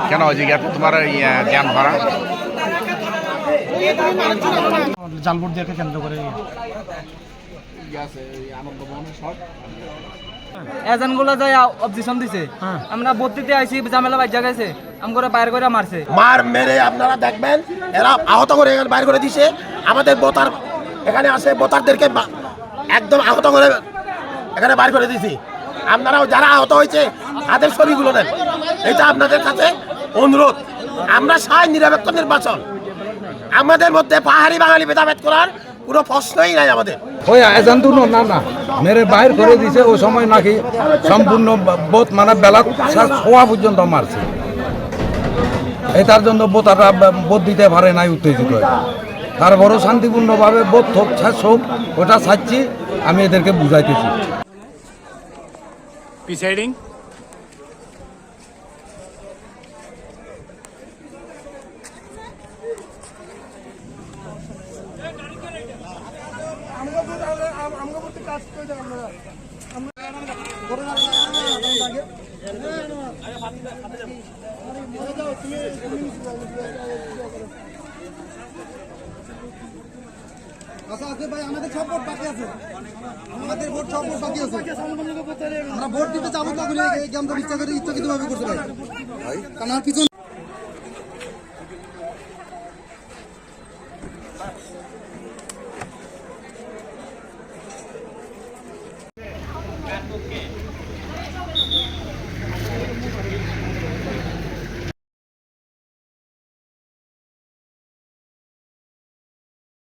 কেন জিজ্ঞাসা তোমার জ্ঞান ভরা জাল ভোট দিয়ে কেন্দ্র করে এজেন্টগুলো যাই অবজেকশন দিছে আমরা ভোট দিতে আইছি ঝামেলা বাজা গেছে আমগরে বাইরে করে মারছে মার মেরে আপনারা দেখবেন এরা আহত করে বাইরে করে দিছে আমাদের ভোটার এখানে আসে ভোটারদেরকে একদম আহত করে এখানে বাইরে করে দিছি আপনারাও যারা আহত হয়েছে তাদের ছবিগুলো নেন এটা আপনাদের কাছে অনুরোধ আমরা চাই নিরপেক্ষ নির্বাচন আমাদের মধ্যে পাহাড়ি বাঙালি ভেদাভেদ করার কোনো প্রশ্নই নাই আমাদের ওই এজেন্ট না মেরে বাইর করে দিছে ওই সময় নাকি সম্পূর্ণ বোধ মানে বেলা শোয়া পর্যন্ত মারছে এটার জন্য বোতারা বোধ দিতে পারে নাই উত্তেজিত হয়ে তারপরও শান্তিপূর্ণভাবে বোধ হোক হোক ওটা চাচ্ছি আমি এদেরকে বুঝাইতেছি প্রিসাইডিং আচ্ছা আছে ভাই আমাদের সব ভোট বাকি আছে আমাদের ভোট সব ভোট বাকি আছে আমরা ভোট দিতে যাবো তখন এই গেমটা ইচ্ছা করে ইচ্ছাকৃতভাবে করছে ভাই কারণ আর পিছনে